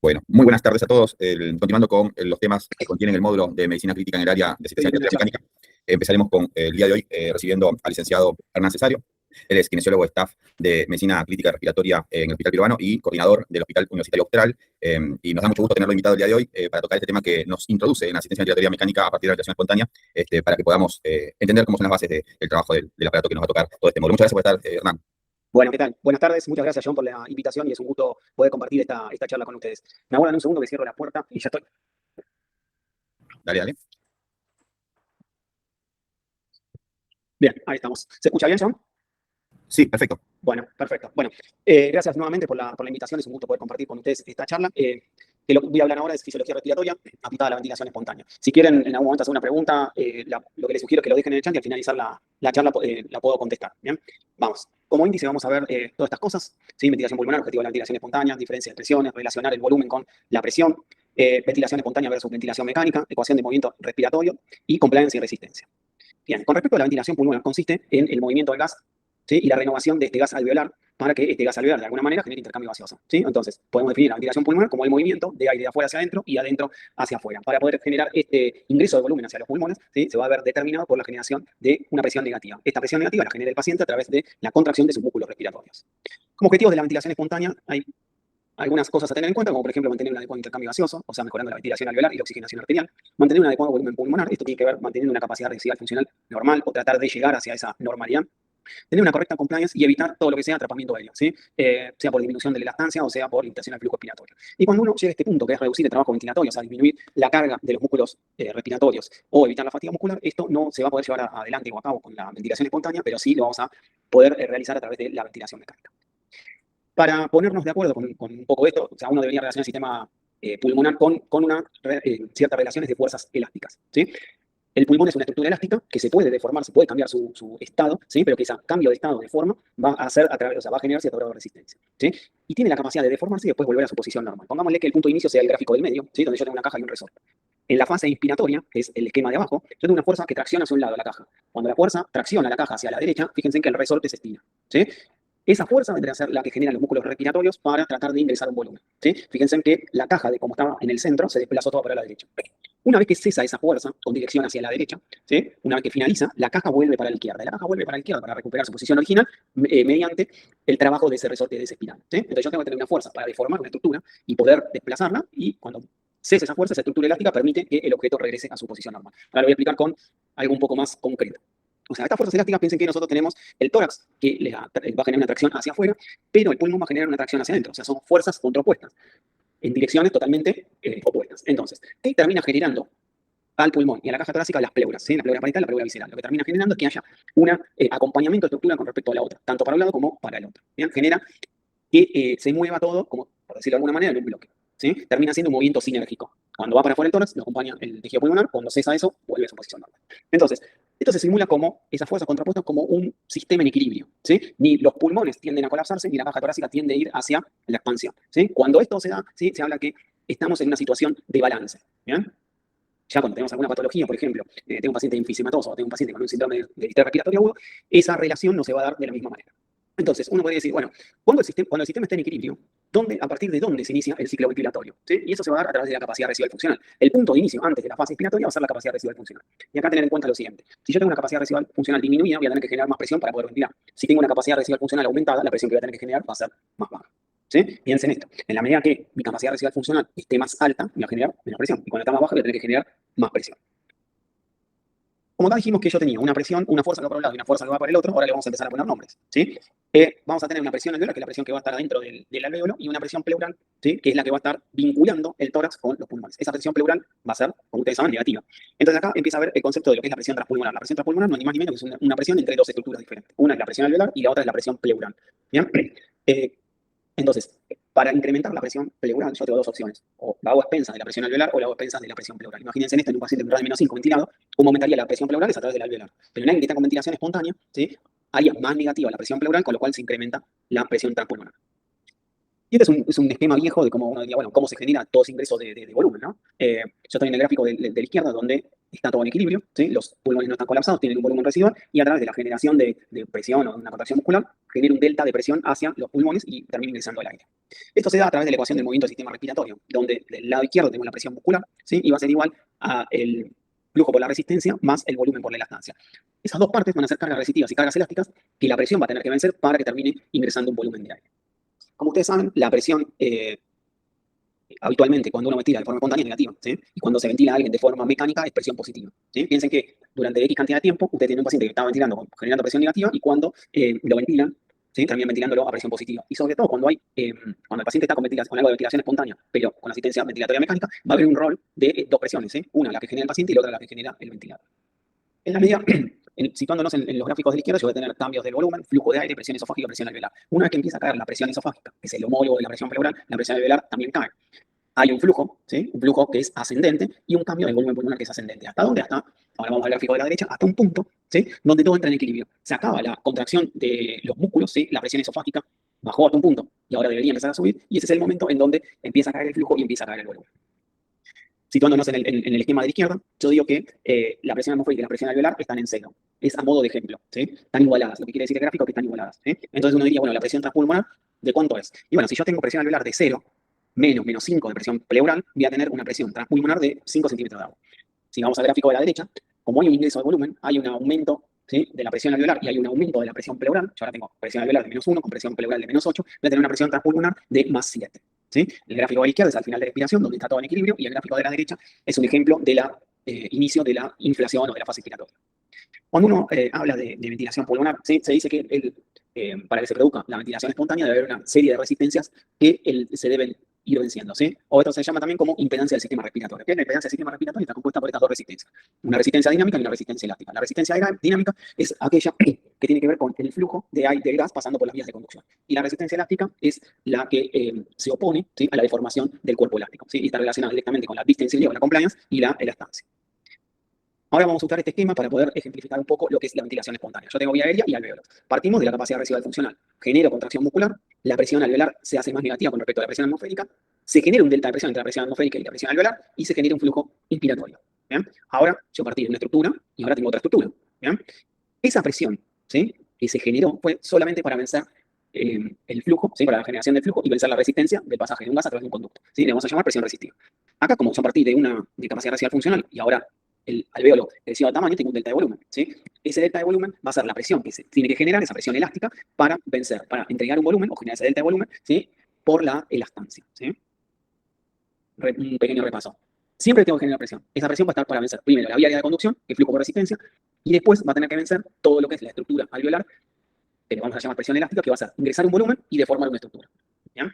Bueno, muy buenas tardes a todos. Continuando con los temas que contienen el módulo de medicina crítica en el área de asistencia y mecánica, empezaremos con el día de hoy recibiendo al licenciado Hernán Cesario. Él es kinesiólogo staff de medicina crítica respiratoria en el Hospital Peruano y coordinador del Hospital Universitario Austral. Y nos da mucho gusto tenerlo invitado el día de hoy para tocar este tema que nos introduce en asistencia respiratoria mecánica a partir de la respiración espontánea, para que podamos entender cómo son las bases del trabajo del aparato que nos va a tocar todo este módulo. Muchas gracias por estar, Hernán. Bueno, ¿qué tal? Buenas tardes, muchas gracias, John, por la invitación y es un gusto poder compartir esta charla con ustedes. Me aguardan un segundo que cierro la puerta y ya estoy. Dale, dale. Bien, ahí estamos. ¿Se escucha bien, John? Sí, perfecto. Bueno, perfecto. Bueno, gracias nuevamente por la invitación, es un gusto poder compartir con ustedes esta charla. De lo que voy a hablar ahora es fisiología respiratoria aplicada a la ventilación espontánea. Si quieren en algún momento hacer una pregunta, lo que les sugiero es que lo dejen en el chat y al finalizar la charla la puedo contestar. Bien, vamos. Como índice vamos a ver todas estas cosas, ¿sí? Ventilación pulmonar, objetivo de la ventilación espontánea, diferencia de presiones, relacionar el volumen con la presión, ventilación espontánea versus ventilación mecánica, ecuación de movimiento respiratorio y compliance y resistencia. Bien, con respecto a la ventilación pulmonar, consiste en el movimiento del gas, ¿sí? Y la renovación de este gas alveolar para que este gas alveolar de alguna manera genere intercambio gaseoso, ¿sí? Entonces, podemos definir la ventilación pulmonar como el movimiento de aire de afuera hacia adentro y adentro hacia afuera. Para poder generar este ingreso de volumen hacia los pulmones, ¿sí? Se va a ver determinado por la generación de una presión negativa. Esta presión negativa la genera el paciente a través de la contracción de sus músculos respiratorios. Como objetivos de la ventilación espontánea hay algunas cosas a tener en cuenta, como por ejemplo mantener un adecuado intercambio gaseoso, o sea, mejorando la ventilación alveolar y la oxigenación arterial, mantener un adecuado volumen pulmonar, esto tiene que ver manteniendo una capacidad residual funcional normal o tratar de llegar hacia esa normalidad, tener una correcta compliance y evitar todo lo que sea atrapamiento aéreo, ¿sí? Sea por disminución de la elastância o sea por limitación del flujo respiratorio. Y cuando uno llega a este punto, que es reducir el trabajo ventilatorio, o sea, disminuir la carga de los músculos respiratorios o evitar la fatiga muscular, esto no se va a poder llevar adelante o a cabo con la ventilación espontánea, pero sí lo vamos a poder realizar a través de la ventilación mecánica. Para ponernos de acuerdo con un poco esto, o sea, uno debería relacionar el sistema pulmonar con ciertas relaciones de fuerzas elásticas, ¿sí? El pulmón es una estructura elástica que se puede deformar, se puede cambiar su estado, ¿sí? Pero que ese cambio de estado de forma va a hacer o sea, va a generar cierto grado de resistencia, ¿sí? Y tiene la capacidad de deformarse y después volver a su posición normal. Pongámosle que el punto de inicio sea el gráfico del medio, ¿sí? Donde yo tengo una caja y un resorte. En la fase inspiratoria, que es el esquema de abajo, yo tengo una fuerza que tracciona hacia un lado la caja. Cuando la fuerza tracciona la caja hacia la derecha, fíjense en que el resorte se estira, ¿sí? Esa fuerza vendrá a ser la que genera los músculos respiratorios para tratar de ingresar un volumen, ¿sí? Fíjense en que la caja, de como estaba en el centro, se desplazó toda para la derecha. Una vez que cesa esa fuerza con dirección hacia la derecha, ¿sí? Una vez que finaliza, la caja vuelve para la izquierda. La caja vuelve para la izquierda para recuperar su posición original mediante el trabajo de ese resorte de esa espiral, ¿sí? Entonces yo tengo que tener una fuerza para deformar una estructura y poder desplazarla y cuando cesa esa fuerza, esa estructura elástica permite que el objeto regrese a su posición normal. Ahora lo voy a explicar con algo un poco más concreto. O sea, estas fuerzas elásticas, piensen que nosotros tenemos el tórax que va a generar una tracción hacia afuera, pero el pulmón va a generar una tracción hacia adentro. O sea, son fuerzas contrapuestas en direcciones totalmente opuestas. Entonces, ¿qué termina generando al pulmón y a la caja torácica? Las pleuras, ¿sí? La pleura parietal, la pleura visceral. Lo que termina generando es que haya un acompañamiento de estructura con respecto a la otra, tanto para un lado como para el otro. ¿Bien? Genera que se mueva todo, como por decirlo de alguna manera, en un bloque, ¿sí? Termina siendo un movimiento sinérgico. Cuando va para afuera el tórax, lo acompaña el tejido pulmonar. Cuando cesa eso, vuelve a su posición normal. Entonces, esto se simula como esa fuerza contrapuesta como un sistema en equilibrio, ¿sí? Ni los pulmones tienden a colapsarse, ni la caja torácica tiende a ir hacia la expansión, ¿sí? Cuando esto se da, ¿sí? Se habla que estamos en una situación de balance, ¿bien? Ya cuando tenemos alguna patología, por ejemplo, tengo un paciente enfisемatoso o tengo un paciente con un síndrome de distrés respiratorio agudo, esa relación no se va a dar de la misma manera. Entonces, uno podría decir, bueno, cuando el sistema está en equilibrio, ¿a partir de dónde se inicia el ciclo ventilatorio? ¿Sí? Y eso se va a dar a través de la capacidad residual funcional. El punto de inicio antes de la fase inspiratoria va a ser la capacidad residual funcional. Y acá tener en cuenta lo siguiente. Si yo tengo una capacidad residual funcional disminuida, voy a tener que generar más presión para poder ventilar. Si tengo una capacidad residual funcional aumentada, la presión que voy a tener que generar va a ser más baja. ¿Sí? Piensen esto. En la medida que mi capacidad residual funcional esté más alta, voy a generar menos presión. Y cuando está más baja, voy a tener que generar más presión. Como acá dijimos que yo tenía una presión, una fuerza que va para un lado y una fuerza que va para el otro, ahora le vamos a empezar a poner nombres, ¿sí? Vamos a tener una presión alveolar, que es la presión que va a estar adentro del alvéolo, y una presión pleural, ¿sí? Que es la que va a estar vinculando el tórax con los pulmones. Esa presión pleural va a ser, como ustedes saben, negativa. Entonces acá empieza a ver el concepto de lo que es la presión transpulmonar. La presión transpulmonar no es ni más ni menos que es una presión entre dos estructuras diferentes. Una es la presión alveolar y la otra es la presión pleural. ¿Bien? Entonces, para incrementar la presión pleural, yo tengo dos opciones. O la hago a expensas de la presión alveolar o la hago a expensas de la presión pleural. Imagínense en esto, en un paciente con grado de -5 ventilado, cómo aumentaría la presión pleural es a través del alveolar. Pero en alguien que está con ventilación espontánea, ¿sí? Haría más negativa la presión pleural, con lo cual se incrementa la presión transpulmonar. Y este es un esquema viejo de cómo uno diría, bueno, cómo se genera todo ese ingreso de volumen, ¿no? Yo estoy en el gráfico de la izquierda, donde está todo en equilibrio, ¿sí? Los pulmones no están colapsados, tienen un volumen residual y a través de la generación de presión o de una contracción muscular, genera un delta de presión hacia los pulmones y termina ingresando el aire. Esto se da a través de la ecuación del movimiento del sistema respiratorio, donde del lado izquierdo tenemos la presión muscular, ¿sí? Y va a ser igual a el flujo por la resistencia más el volumen por la elastancia. Esas dos partes van a ser cargas resistivas y cargas elásticas que la presión va a tener que vencer para que termine ingresando un volumen de aire. Como ustedes saben, la presión habitualmente cuando uno ventila de forma espontánea es negativa, ¿sí? Y cuando se ventila a alguien de forma mecánica es presión positiva, ¿sí? Piensen que durante X cantidad de tiempo usted tiene un paciente que está ventilando generando presión negativa y cuando lo ventilan, ¿sí? Terminan ventilándolo a presión positiva. Y sobre todo cuando cuando el paciente está con algo de ventilación espontánea, pero con asistencia ventilatoria mecánica, va a haber un rol de dos presiones, ¿sí? Una la que genera el paciente y la otra la que genera el ventilador. En la medida, situándonos en los gráficos de la izquierda, yo voy a tener cambios del volumen, flujo de aire, presión esofágica, presión alveolar. Una vez que empieza a caer la presión esofágica, que es el homólogo de la presión pleural, la presión alveolar también cae. Hay un flujo, ¿sí? Un flujo que es ascendente y un cambio del volumen pulmonar que es ascendente. ¿Hasta dónde? Hasta, ahora vamos al gráfico de la derecha, hasta un punto, ¿sí? Donde todo entra en equilibrio. Se acaba la contracción de los músculos, ¿sí? La presión esofágica bajó hasta un punto y ahora debería empezar a subir y ese es el momento en donde empieza a caer el flujo y empieza a caer el volumen. Situándonos en el esquema de la izquierda, yo digo que la presión atmosférica y la presión alveolar están en cero. Es a modo de ejemplo, ¿sí? Están igualadas. Lo que quiere decir el gráfico es que están igualadas, ¿sí? Entonces uno diría, bueno, la presión transpulmonar, ¿de cuánto es? Y bueno, si yo tengo presión alveolar de 0, menos 5 de presión pleural, voy a tener una presión transpulmonar de 5 centímetros de agua. Si vamos al gráfico de la derecha, como hay un ingreso de volumen, hay un aumento, ¿sí? De la presión alveolar y hay un aumento de la presión pleural. Yo ahora tengo presión alveolar de -1 con presión pleural de -8, voy a tener una presión transpulmonar de +7. ¿Sí? El gráfico de la izquierda es al final de la expiración, donde está todo en equilibrio, y el gráfico de la derecha es un ejemplo del inicio de la inflación o de la fase expiratoria. Cuando uno habla de ventilación pulmonar, ¿sí? Se dice que para que se produzca la ventilación espontánea debe haber una serie de resistencias que se deben ir venciendo, ¿sí? O esto se llama también como impedancia del sistema respiratorio. ¿Qué es la impedancia del sistema respiratorio? Está compuesta por estas dos resistencias. Una resistencia dinámica y una resistencia elástica. La resistencia dinámica es aquella que tiene que ver con el flujo de aire de gas pasando por las vías de conducción. Y la resistencia elástica es la que se opone, ¿sí? A la deformación del cuerpo elástico, ¿sí? Y está relacionada directamente con la distensibilidad o la compliance y la elastancia. Ahora vamos a usar este esquema para poder ejemplificar un poco lo que es la ventilación espontánea. Yo tengo vía aérea y alveolos. Partimos de la capacidad residual funcional. Genero contracción muscular, la presión alveolar se hace más negativa con respecto a la presión atmosférica, se genera un delta de presión entre la presión atmosférica y la presión alveolar y se genera un flujo inspiratorio. ¿Bien? Ahora yo partí de una estructura y ahora tengo otra estructura. ¿Bien? Esa presión, ¿sí? Que se generó fue solamente para vencer el flujo, ¿sí? Para la generación del flujo y vencer la resistencia del pasaje de un gas a través de un conducto, ¿sí? Le vamos a llamar presión resistiva. Acá, como yo partí de capacidad residual funcional y ahora el alveolo crecido de tamaño, tengo un delta de volumen, ¿sí? Ese delta de volumen va a ser la presión que se tiene que generar, esa presión elástica, para vencer, para entregar un volumen o generar ese delta de volumen, ¿sí? Por la elastancia, ¿sí? Un pequeño repaso. Siempre tengo que generar presión. Esa presión va a estar para vencer primero la vía aérea de conducción, que es flujo por resistencia, y después va a tener que vencer todo lo que es la estructura alveolar, que le vamos a llamar presión elástica, que va a ser ingresar un volumen y deformar una estructura. ¿Bien?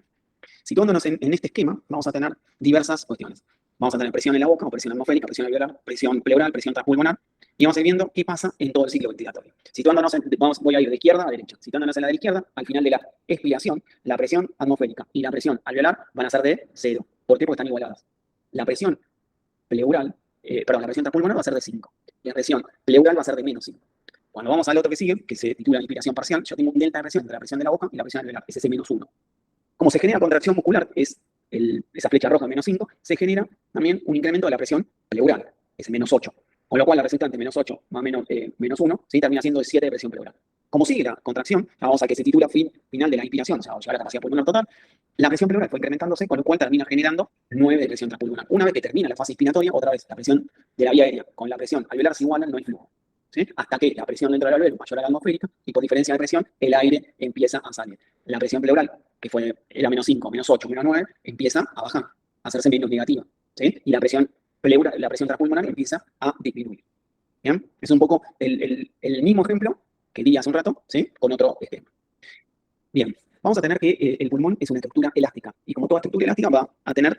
Situándonos en este esquema, vamos a tener diversas cuestiones. Vamos a tener presión en la boca, o presión atmosférica, presión alveolar, presión pleural, presión transpulmonar, y vamos a ir viendo qué pasa en todo el ciclo ventilatorio. Situándonos, voy a ir de izquierda a derecha. Situándonos en la de la izquierda, al final de la expiración, la presión atmosférica y la presión alveolar van a ser de 0. ¿Por qué? Porque están igualadas. La presión pleural, la presión transpulmonar va a ser de 5. Y la presión pleural va a ser de -5. Cuando vamos al otro que sigue, que se titula inspiración parcial, yo tengo un delta de presión entre la presión de la boca y la presión alveolar, es ese -1. Como se genera contracción muscular, es esa flecha roja -5, se genera también un incremento de la presión pleural, ese -8. Con lo cual la resultante -8 más -1, ¿sí? Termina siendo 7 de presión pleural. Como sigue la contracción, ya vamos a que se titula final de la inspiración, o sea, vamos a llegar a la capacidad pulmonar total, la presión pleural fue incrementándose, con lo cual termina generando 9 de presión transpulmonar. Una vez que termina la fase inspiratoria, otra vez la presión de la vía aérea con la presión alveolar se igualan, no hay flujo, ¿sí? Hasta que la presión dentro del alveolo es mayor a la atmosférica y por diferencia de presión el aire empieza a salir. La presión pleural, que era -5, -8, -9, empieza a bajar, a hacerse menos negativa, ¿sí? Y la presión transpulmonar empieza a disminuir. ¿Bien? Es un poco el mismo ejemplo que di hace un rato, ¿sí? Con otro esquema. Bien, vamos a tener que el pulmón es una estructura elástica y como toda estructura elástica va a tener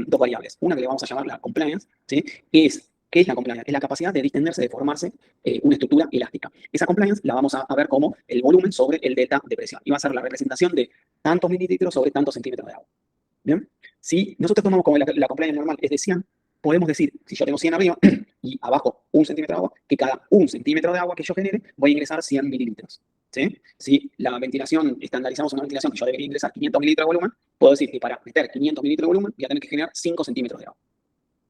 dos variables. Una que le vamos a llamar la compliance, ¿sí? ¿Qué es la compliance? Es la capacidad de distenderse, de formarse una estructura elástica. Esa compliance la vamos a ver como el volumen sobre el delta de presión. Y va a ser la representación de tantos mililitros sobre tantos centímetros de agua. ¿Bien? Si nosotros tomamos como la compliance normal es de 100, podemos decir, si yo tengo 100 arriba y abajo 1 centímetro de agua, que cada 1 centímetro de agua que yo genere voy a ingresar 100 mililitros. ¿Sí? Si la ventilación, estandarizamos una ventilación que yo debería ingresar 500 mililitros de volumen, puedo decir que para meter 500 mililitros de volumen voy a tener que generar 5 centímetros de agua.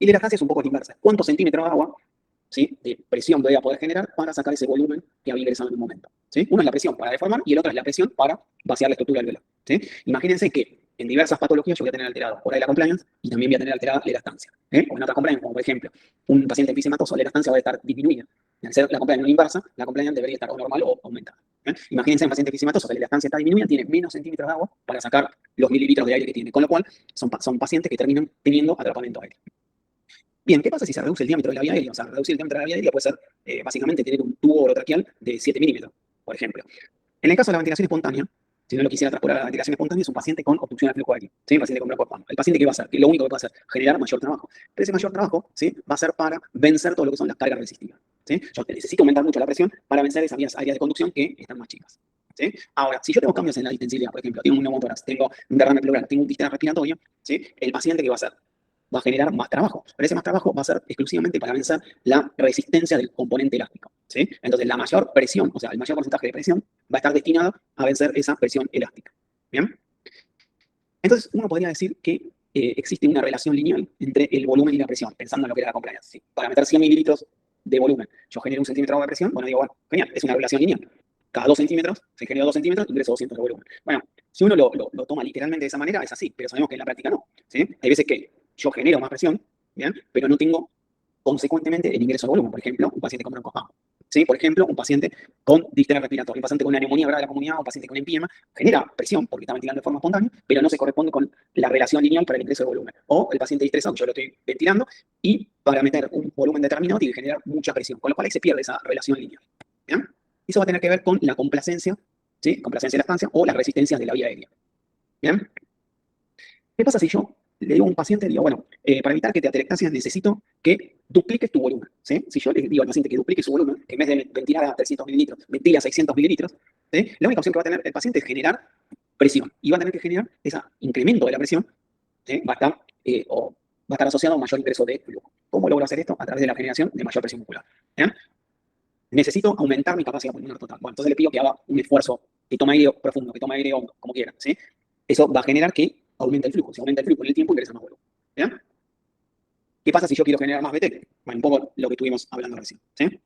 Y la elastasia es un poco la inversa. ¿Cuántos centímetros de agua ¿sí?, de presión que voy a poder generar para sacar ese volumen que había ingresado en un momento, ¿sí? Uno es la presión para deformar y el otro es la presión para vaciar la estructura alveolar, ¿sí? Imagínense que en diversas patologías yo voy a tener alterado por ahí la compliance y también voy a tener alterada la elastancia, ¿eh? O en otras compliance, como por ejemplo, un paciente enfisematoso, la elastancia va a estar disminuida. Al ser la compliance no inversa, la compliance debería estar o normal o aumentada, ¿eh? Imagínense un paciente enfisematoso que la elastancia está disminuida, tiene menos centímetros de agua para sacar los mililitros de aire que tiene, con lo cual son pacientes que terminan teniendo atrapamiento aéreo. Bien, ¿qué pasa si se reduce el diámetro de la vía aérea? O sea, reducir el diámetro de la vía aérea puede ser básicamente tener un tubo orotraqueal de 7 milímetros, por ejemplo. En el caso de la ventilación espontánea, si no lo quisiera transportar a la ventilación espontánea, es un paciente con obstrucción al flujo aéreo, ¿sí? Un paciente con broncoespasmo. El paciente, ¿qué va a hacer? Que lo único que va a hacer, generar mayor trabajo. Pero ese mayor trabajo, ¿sí?, va a ser para vencer todo lo que son las cargas resistivas, ¿sí? Yo necesito aumentar mucho la presión para vencer esas vías áreas de conducción que están más chicas, ¿sí? Ahora, si yo tengo cambios en la distensibilidad, por ejemplo, tengo un neumotórax, tengo un derrame pleural, tengo un distrés respiratorio, ¿sí?, el paciente, ¿qué va a hacer? Va a generar más trabajo, pero ese más trabajo va a ser exclusivamente para vencer la resistencia del componente elástico, ¿sí? Entonces, la mayor presión, o sea, el mayor porcentaje de presión va a estar destinado a vencer esa presión elástica, ¿bien? Entonces, uno podría decir que existe una relación lineal entre el volumen y la presión, pensando en lo que era la compliance, ¿sí? Para meter 100 mililitros de volumen, yo genero 1 centímetro de presión, bueno, digo, bueno, genial, es una relación lineal. Cada 2 centímetros, se genera 2 centímetros, ingreso 200 de volumen. Bueno, si uno lo toma literalmente de esa manera, es así, pero sabemos que en la práctica no, ¿sí? Hay veces que yo genero más presión, ¿bien?, pero no tengo consecuentemente el ingreso de volumen. Por ejemplo, un paciente con broncoespasmo, ¿sí? Por ejemplo, un paciente con distrés respiratorio, un paciente con una neumonía grave de la comunidad, un paciente con empiema, genera presión porque está ventilando de forma espontánea, pero no se corresponde con la relación lineal para el ingreso de volumen. O el paciente distresado, yo lo estoy ventilando, y para meter un volumen determinado tiene que generar mucha presión, con lo cual ahí se pierde esa relación lineal, ¿bien? Eso va a tener que ver con la complacencia, ¿sí?, complacencia de la estancia o las resistencias de la vía aérea, ¿bien? ¿Qué pasa si yo le digo a un paciente, digo, bueno, para evitar que te atelectasias necesito que dupliques tu volumen, ¿sí? Si yo le digo al paciente que duplique su volumen, que en vez de ventilar a 300 mililitros, ventila a 600 mililitros, ¿sí?, la única opción que va a tener el paciente es generar presión. Y va a tener que generar ese incremento de la presión, ¿sí?, va a estar asociado a un mayor ingreso de flujo. ¿Cómo logro hacer esto? A través de la generación de mayor presión muscular, ¿bien? Necesito aumentar mi capacidad pulmonar total. Bueno, entonces le pido que haga un esfuerzo, que tome aire profundo, que tome aire hondo, como quiera, ¿sí? Eso va a generar que aumente el flujo. Si aumenta el flujo en el tiempo, ingresa más volumen, ¿bien? ¿Qué pasa si yo quiero generar más BT? Bueno, un poco lo que estuvimos hablando recién, ¿sí?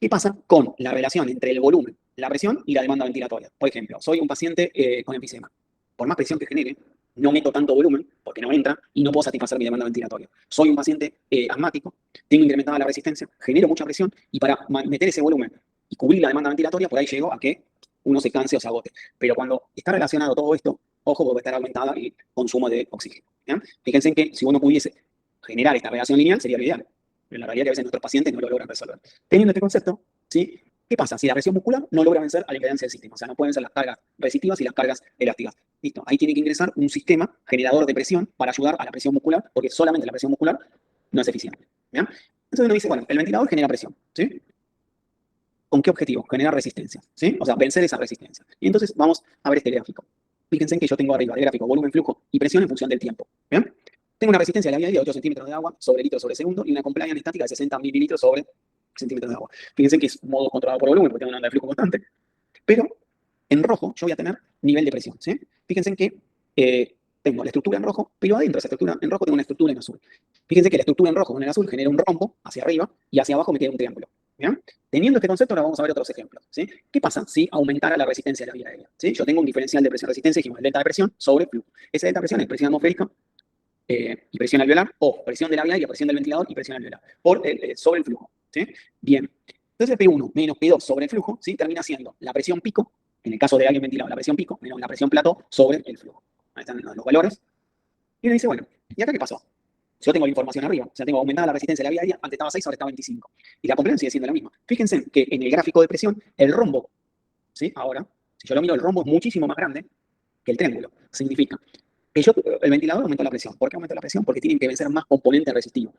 ¿Qué pasa con la relación entre el volumen, la presión y la demanda ventilatoria? Por ejemplo, soy un paciente con enfisema. Por más presión que genere, no meto tanto volumen porque no entra y no puedo satisfacer mi demanda ventilatoria. Soy un paciente asmático, tengo incrementada la resistencia, genero mucha presión y para meter ese volumen y cubrir la demanda ventilatoria, por ahí llego a que uno se canse o se agote. Pero cuando está relacionado todo esto, ojo, puede estar aumentada el consumo de oxígeno, ¿bien? Fíjense en que si uno pudiese generar esta relación lineal, sería lo ideal. Pero la realidad es que a veces nuestros pacientes no lo logran resolver. Teniendo este concepto, ¿sí?, ¿qué pasa? Si la presión muscular no logra vencer a la impedancia del sistema, o sea, no pueden vencer las cargas resistivas y las cargas elásticas. Listo, ahí tiene que ingresar un sistema generador de presión para ayudar a la presión muscular, porque solamente la presión muscular no es eficiente, ¿bien? Entonces uno dice, bueno, el ventilador genera presión, ¿sí? ¿Con qué objetivo? Generar resistencia, ¿sí? O sea, vencer esa resistencia. Y entonces vamos a ver este gráfico. Fíjense en que yo tengo arriba el gráfico volumen, flujo y presión en función del tiempo, ¿bien? Tengo una resistencia de la vía aérea de 8 centímetros de agua sobre litro sobre segundo y una compliance estática de 60 mililitros sobre centímetros de agua. Fíjense que es modo controlado por volumen porque tengo una onda de flujo constante. Pero en rojo yo voy a tener nivel de presión, ¿sí? Fíjense en que tengo la estructura en rojo, pero adentro de esa estructura en rojo tengo una estructura en azul. Fíjense que la estructura en rojo con el azul genera un rombo hacia arriba y hacia abajo me queda un triángulo, ¿bien? Teniendo este concepto, ahora vamos a ver otros ejemplos, ¿sí? ¿Qué pasa si aumentara la resistencia de la vía aérea? ¿Sí? Yo tengo un diferencial de presión-resistencia, dijimos, delta de presión sobre flujo. Esa delta de presión es presión atmosférica y presión alveolar, o presión de la vía aérea, presión del ventilador y presión alveolar, sobre el flujo, ¿sí? Bien, entonces P1 menos P2 sobre el flujo, ¿sí?, termina siendo la presión pico, en el caso de alguien ventilado, la presión pico, menos la presión plató sobre el flujo. Ahí están los valores. Y uno dice, bueno, ¿y acá qué pasó? Si yo tengo la información arriba, o sea, tengo aumentada la resistencia de la vía aérea, antes estaba 6, ahora está 25. Y la compliance sigue siendo la misma. Fíjense que en el gráfico de presión, el rombo, ¿sí?, ahora, si yo lo miro, el rombo es muchísimo más grande que el triángulo. Significa que el ventilador aumentó la presión. ¿Por qué aumentó la presión? Porque tienen que vencer más componente resistivo,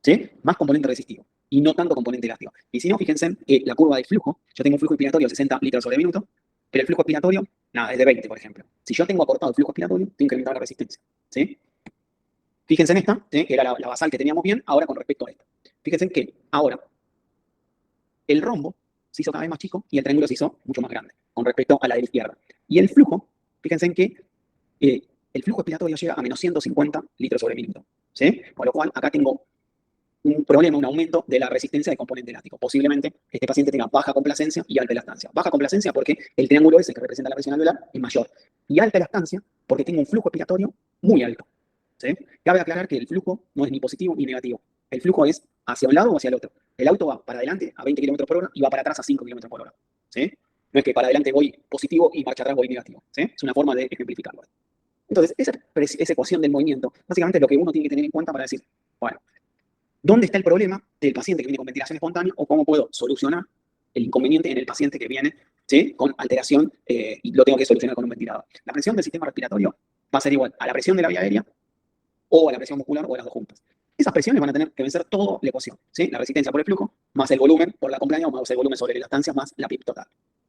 ¿sí? Más componente resistivo y no tanto componente elástico. Y si no, fíjense que la curva de flujo, yo tengo un flujo expiratorio de 60 litros sobre minuto, pero el flujo expiratorio, nada, es de 20, por ejemplo. Si yo tengo acortado el flujo expiratorio, tengo que incrementar la resistencia, ¿sí? Fíjense en esta, ¿sí?, que era la basal que teníamos bien, ahora con respecto a esta. Fíjense que ahora el rombo se hizo cada vez más chico y el triángulo se hizo mucho más grande con respecto a la de la izquierda. Y el flujo, fíjense en que el flujo expiratorio llega a menos 150 litros sobre minuto, ¿sí? Con lo cual, acá tengo un problema, un aumento de la resistencia del componente elástico. Posiblemente este paciente tenga baja complacencia y alta elastancia. Baja complacencia porque el triángulo ese que representa la presión alveolar es mayor. Y alta elastancia porque tengo un flujo expiratorio muy alto. ¿Sí? Cabe aclarar que el flujo no es ni positivo ni negativo. El flujo es hacia un lado o hacia el otro. El auto va para adelante a 20 km por hora y va para atrás a 5 km por hora. ¿Sí? No es que para adelante voy positivo y marcha atrás voy negativo. ¿Sí? Es una forma de ejemplificarlo. Entonces, esa ecuación del movimiento, básicamente es lo que uno tiene que tener en cuenta para decir, bueno, ¿dónde está el problema del paciente que viene con ventilación espontánea o cómo puedo solucionar el inconveniente en el paciente que viene, ¿sí?, con alteración y lo tengo que solucionar con un ventilador? La presión del sistema respiratorio va a ser igual a la presión de la vía aérea o a la presión muscular o a las dos juntas. Esas presiones van a tener que vencer toda la ecuación, ¿sí? La resistencia por el flujo, más el volumen por la compliance, más el volumen sobre la elastancia, más la PIB total,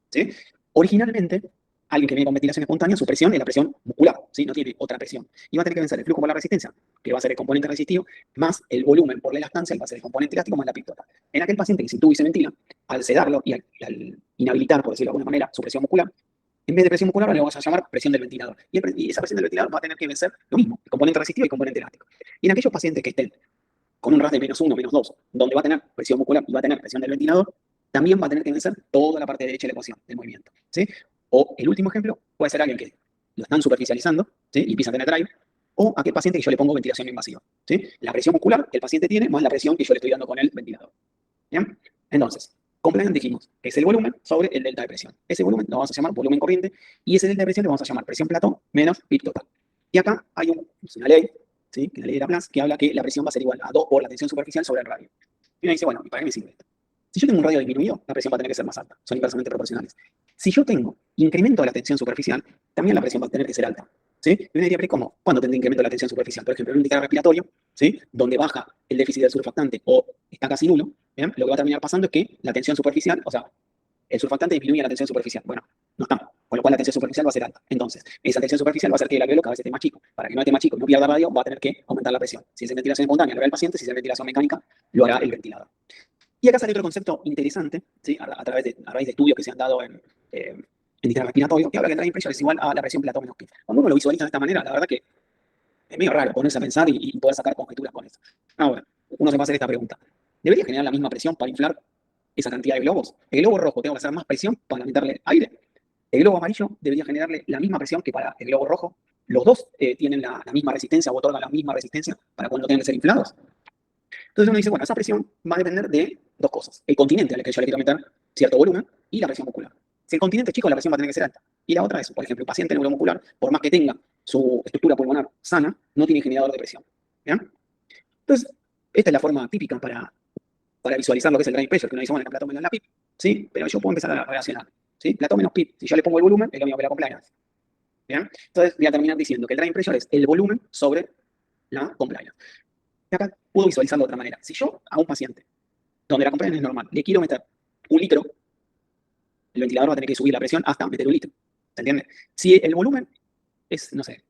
¿sí? Originalmente, alguien que viene con ventilación espontánea, su presión es la presión muscular, ¿sí? No tiene otra presión. Y va a tener que vencer el flujo por la resistencia, que va a ser el componente resistivo, más el volumen por la elastancia, que va a ser el componente elástico, más la PIB total. En aquel paciente que se intuye y se ventila, al sedarlo y al inhabilitar, por decirlo de alguna manera, su presión muscular, en vez de presión muscular, le vamos a llamar presión del ventilador. Y esa presión del ventilador va a tener que vencer lo mismo, el componente resistivo y el componente elástico. Y en aquellos pacientes que estén con un RAS de -1, -2, donde va a tener presión muscular y va a tener presión del ventilador, también va a tener que vencer toda la parte derecha de la ecuación del movimiento, ¿sí? O el último ejemplo puede ser alguien que lo están superficializando, ¿sí?, y empieza a tener drive, o aquel paciente que yo le pongo ventilación invasiva, ¿sí? La presión muscular que el paciente tiene más la presión que yo le estoy dando con el ventilador. ¿Bien? Entonces, compliance dijimos, es el volumen sobre el delta de presión. Ese volumen lo vamos a llamar volumen corriente y ese delta de presión lo vamos a llamar presión plató menos PIB total. Y acá hay una ley, ¿sí?, que es la ley de Laplace, que habla que la presión va a ser igual a 2 por la tensión superficial sobre el radio. Y uno dice, bueno, ¿y para qué me sirve esto? Si yo tengo un radio disminuido, la presión va a tener que ser más alta. Son inversamente proporcionales. Si yo tengo incremento de la tensión superficial, también la presión va a tener que ser alta, ¿sí? Y uno diría, pero ¿cómo? ¿Cuándo tendré incremento de la tensión superficial? Por ejemplo, en un indicador respiratorio, ¿sí?, donde baja el déficit del surfactante o está casi nulo, ¿bien?, lo que va a terminar pasando es que la tensión superficial, o sea, el surfactante disminuye la tensión superficial. Bueno, no está. Con lo cual la tensión superficial va a ser alta. Entonces, esa tensión superficial va a hacer que el alveolo cada vez esté más chico. Para que no esté más chico y no pierda radio, va a tener que aumentar la presión. Si es ventilación espontánea, lo hará el paciente. Si es ventilación mecánica, lo hará el ventilador. Y acá sale otro concepto interesante, ¿sí?, a raíz de estudios que se han dado en indicador respiratorio, que habla que el drive pressure es igual a la presión plató menos PIB. Cuando uno lo visualiza de esta manera, la verdad que es medio raro ponerse a pensar y poder sacar conjeturas con eso. Ahora, uno se va a hacer esta pregunta. ¿Debería generar la misma presión para inflar esa cantidad de globos? El globo rojo tengo que hacer más presión para meterle aire. El globo amarillo debería generarle la misma presión que para el globo rojo. Los dos tienen la misma resistencia o otorgan la misma resistencia para cuando tengan que ser inflados. Entonces uno dice, bueno, esa presión va a depender de dos cosas. El continente al que yo le quiero meter cierto volumen y la presión muscular. Si el continente es chico, la presión va a tener que ser alta. Y la otra es, por ejemplo, el paciente neuromuscular, por más que tenga su estructura pulmonar sana, no tiene generador de presión. ¿Bien? Entonces, esta es la forma típica para visualizar lo que es el drive pressure, que uno dice, bueno, la plató menos la PIB, ¿sí? Pero yo puedo empezar a relacionar, ¿sí? Plató menos PIB. Si yo le pongo el volumen, es lo mismo que la compliance. ¿Bien? Entonces, voy a terminar diciendo que el drive pressure es el volumen sobre la compliance. Y acá puedo visualizarlo de otra manera. Si yo a un paciente, donde la compliance es normal, le quiero meter 1 litro, el ventilador va a tener que subir la presión hasta meter 1 litro. ¿Se entiende? Si el volumen es, no sé,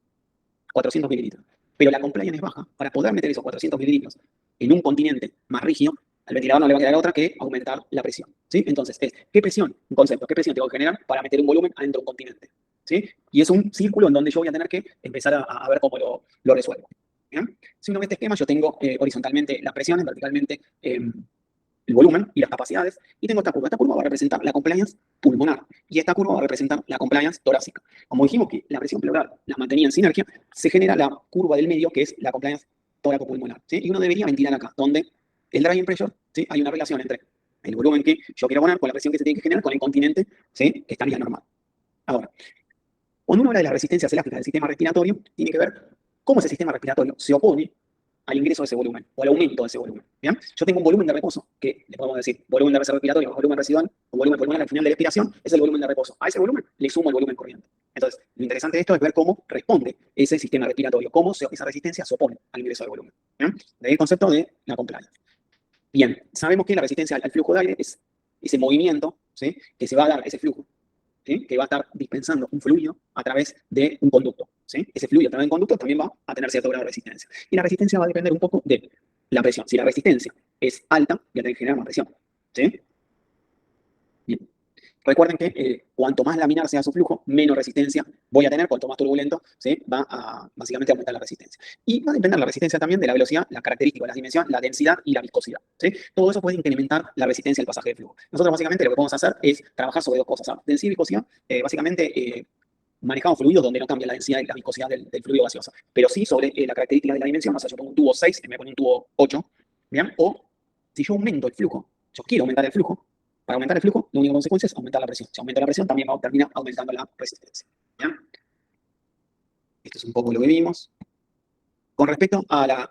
400 mililitros, pero la compliance es baja, para poder meter esos 400 mililitros en un continente más rígido, al ventilador no le va a quedar otra que aumentar la presión, ¿sí? Entonces, ¿qué presión? Un concepto, ¿qué presión tengo que generar para meter un volumen adentro de un continente? ¿Sí? Y es un círculo en donde yo voy a tener que empezar a ver cómo lo resuelvo. ¿Bien? Si uno ve este esquema, yo tengo horizontalmente las presiones, verticalmente el volumen y las capacidades, y tengo esta curva. Esta curva va a representar la compliance pulmonar, y esta curva va a representar la compliance torácica. Como dijimos que la presión pleural la mantenía en sinergia, se genera la curva del medio, que es la compliance torácico-pulmonar, ¿sí? Y uno debería ventilar acá, donde el driving pressure, ¿sí?, hay una relación entre el volumen que yo quiero poner con la presión que se tiene que generar con el continente, ¿sí?, que estaría normal. Ahora, cuando uno habla de las resistencias elásticas del sistema respiratorio, tiene que ver cómo ese sistema respiratorio se opone al ingreso de ese volumen o al aumento de ese volumen. ¿Bien? Yo tengo un volumen de reposo, que le podemos decir volumen de reserva respiratorio, volumen residual o volumen pulmonar al final de la expiración, es el volumen de reposo. A ese volumen le sumo el volumen corriente. Entonces, lo interesante de esto es ver cómo responde ese sistema respiratorio, cómo esa resistencia se opone al ingreso del volumen. ¿Bien? De ahí el concepto de la compliance. Bien, sabemos que la resistencia al flujo de aire es ese movimiento, ¿sí?, que se va a dar, ese flujo, ¿sí?, que va a estar dispensando un fluido a través de un conducto, ¿sí? Ese fluido a través de un conducto también va a tener cierto grado de resistencia. Y la resistencia va a depender un poco de la presión. Si la resistencia es alta, voy a tener que generar más presión, ¿sí? Bien. Recuerden que cuanto más laminar sea su flujo, menos resistencia voy a tener, cuanto más turbulento, ¿sí? Va a básicamente aumentar la resistencia. Y va a depender la resistencia también de la velocidad, la característica de la dimensión, la densidad y la viscosidad, ¿sí? Todo eso puede incrementar la resistencia del pasaje de flujo. Nosotros básicamente lo que podemos hacer es trabajar sobre dos cosas, ¿sabes? Densidad y viscosidad, básicamente manejamos fluidos donde no cambia la densidad y la viscosidad del fluido gaseoso, pero sí sobre la característica de la dimensión. O sea, yo pongo un tubo 6 y me pongo un tubo 8, ¿bien? O si yo aumento el flujo, yo quiero aumentar el flujo, para aumentar el flujo, la única consecuencia es aumentar la presión. Si aumenta la presión, también va a terminar aumentando la resistencia. ¿Ya? Esto es un poco lo que vimos. Con respecto a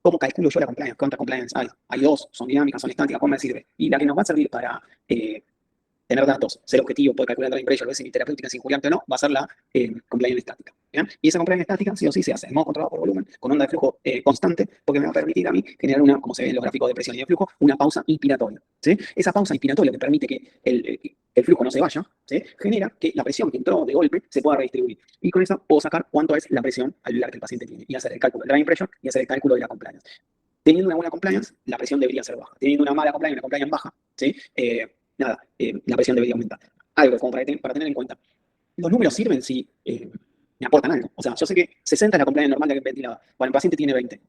cómo calculo yo la compliance, contra compliance, hay dos, son dinámicas, son estáticas, ¿cómo me sirve? Y la que nos va a servir para tener datos, ser objetivo, poder calcular la impresión, ver si mi terapéutica es injuriante o no, va a ser la compliance estática. ¿Bien? Y esa compliance estática, sí o sí, se hace en modo controlado por volumen, con onda de flujo constante, porque me va a permitir a mí generar una, como se ve en los gráficos de presión y de flujo, una pausa inspiratoria. ¿Sí? Esa pausa inspiratoria que permite que el flujo no se vaya, ¿sí? Genera que la presión que entró de golpe se pueda redistribuir. Y con eso puedo sacar cuánto es la presión alveolar que el paciente tiene, y hacer el cálculo del dry pressure y hacer el cálculo de la compliance. Teniendo una buena compliance, la presión debería ser baja. Teniendo una mala compliance, una compliance baja, ¿sí? La presión debería aumentar. Algo como para tener en cuenta. Los números sirven si me aportan algo. O sea, yo sé que 60 es la compliance normal de ventilada. Cuando el paciente tiene 20.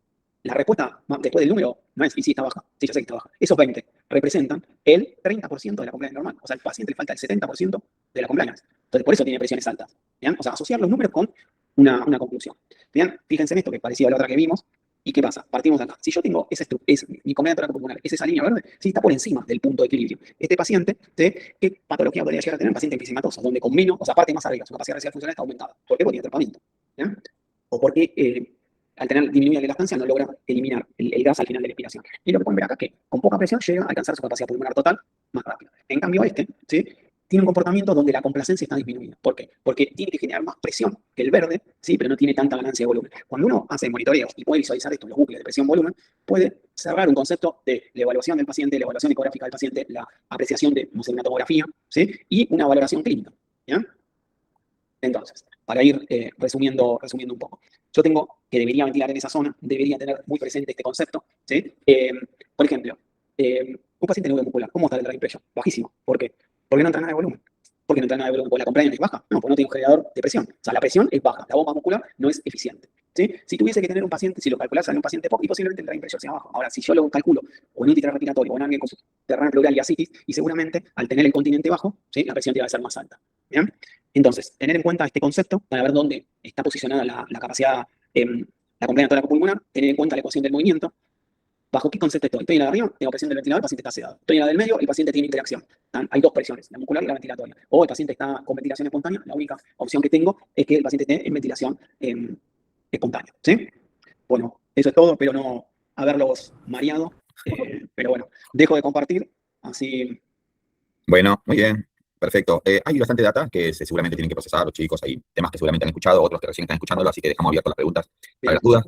La respuesta después del número no es, y sí, está baja. Sí, yo sé que está baja. Esos 20 representan el 30% de la compliance normal. O sea, al paciente le falta el 70% de la compliance. Entonces, por eso tiene presiones altas. ¿Bien? O sea, asociar los números con una conclusión. Bien, fíjense en esto que parecía la otra que vimos. ¿Y qué pasa? Partimos de acá. Si yo tengo mi comida torácico-pulmonar, es esa línea verde, sí está por encima del punto de equilibrio. Este paciente, ¿sí? ¿Qué patología podría llegar a tener? Un paciente enfisematoso, donde con menos, o sea, parte más arriba, su capacidad residual funcional está aumentada. ¿Por qué? Porque tiene atrapamiento. ¿Ya? O porque al tener disminuida la elastancia no logra eliminar el gas al final de la expiración. Y lo que pueden ver acá es que con poca presión llega a alcanzar su capacidad pulmonar total más rápido. En cambio, ¿sí? Tiene un comportamiento donde la complacencia está disminuida. ¿Por qué? Porque tiene que generar más presión que el verde, ¿sí? Pero no tiene tanta ganancia de volumen. Cuando uno hace monitoreos y puede visualizar esto en los bucles de presión-volumen, puede cerrar un concepto de la evaluación del paciente, la evaluación ecográfica del paciente, la apreciación de, no sé, una tomografía, ¿sí? Y una valoración clínica. ¿Ya? Entonces, para ir resumiendo un poco. Yo tengo que debería ventilar en esa zona, debería tener muy presente este concepto, ¿sí? Por ejemplo, un paciente neuromuscular, muscular, ¿cómo está el drive pressure? Bajísimo. ¿Por qué? Porque no entra nada de volumen. ¿Por qué no entra nada de volumen? Porque la compliance es baja. No, porque no tiene un generador de presión. O sea, la presión es baja. La bomba muscular no es eficiente. ¿Sí? Si tuviese que tener un paciente, si lo calculase en un paciente POC, y posiblemente el drive pressure sea bajo. Ahora, si yo lo calculo o en un titular respiratorio o en alguien con subterráneo pleural y ascitis, y seguramente al tener el continente bajo, ¿sí? La presión tiene que ser más alta. ¿Bien? Entonces, tener en cuenta este concepto para ver dónde está posicionada la capacidad, la compliance torácico-pulmonar, tener en cuenta la ecuación del movimiento. ¿Bajo qué concepto estoy? Estoy en la de arriba, tengo presión del ventilador, el paciente está sedado. Estoy en la del medio, el paciente tiene interacción. Hay dos presiones, la muscular y la ventilatoria. O el paciente está con ventilación espontánea, la única opción que tengo es que el paciente esté en ventilación espontánea. ¿Sí? Bueno, eso es todo, espero no haberlos mareado. Pero bueno, dejo de compartir, así. Bueno, muy bien. Perfecto. Hay bastante data que seguramente tienen que procesar los chicos. Hay temas que seguramente han escuchado, otros que recién están escuchándolo, así que dejamos abiertas las preguntas para las dudas.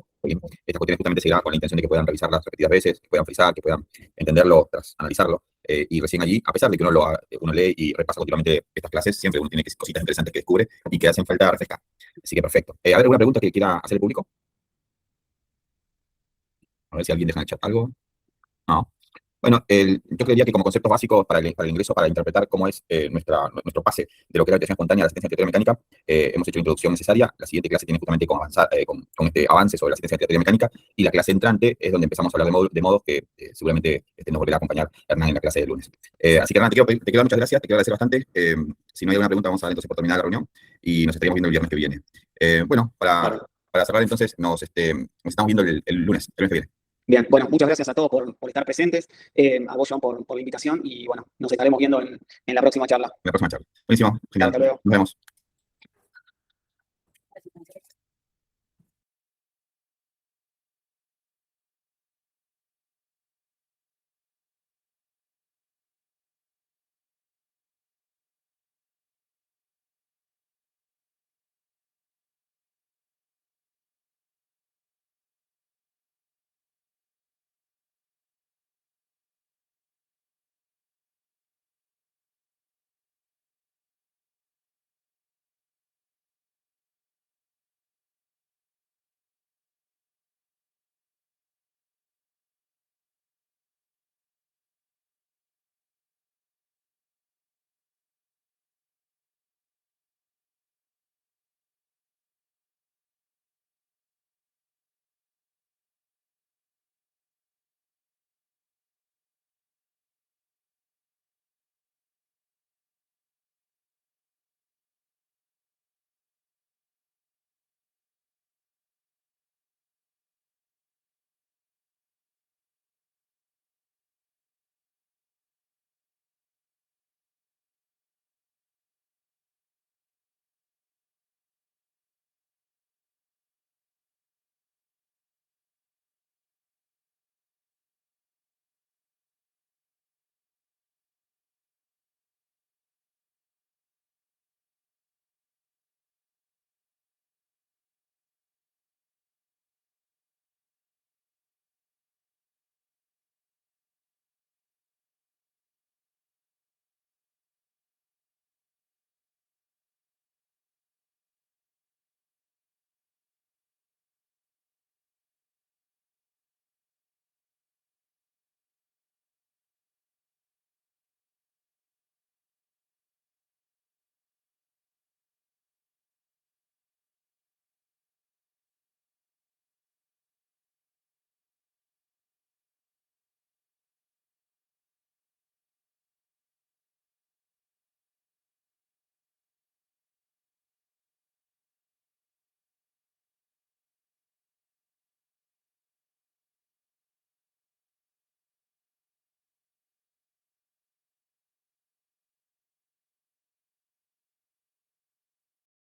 Esta cuestión justamente se da con la intención de que puedan revisarlas repetidas veces, que puedan frisar, que puedan entenderlo tras analizarlo. Y recién allí, a pesar de que uno lee y repasa continuamente estas clases, siempre uno tiene cositas interesantes que descubre y que hacen falta refrescar. Así que perfecto. ¿Hay alguna pregunta que quiera hacer el público? A ver si alguien deja en el chat algo. No. Bueno, yo creería que como conceptos básicos para el ingreso, para interpretar cómo es nuestro pase de lo que es la habitación espontánea a la asistencia respiratoria mecánica, hemos hecho la introducción necesaria. La siguiente clase tiene justamente con este avance sobre la asistencia respiratoria mecánica, y la clase entrante es donde empezamos a hablar de modos que seguramente nos volverá a acompañar Hernán en la clase de lunes. Así que Hernán, te quiero dar muchas gracias, te quiero agradecer bastante. Si no hay alguna pregunta, vamos a dar entonces por terminar la reunión y nos estaríamos viendo el viernes que viene. Bueno, para cerrar entonces, nos estamos viendo el lunes que viene. Bien, bueno, muchas gracias a todos por estar presentes, a vos, John, por la invitación, y bueno, nos estaremos viendo en la próxima charla. Buenísimo, genial. Hasta luego. Nos vemos.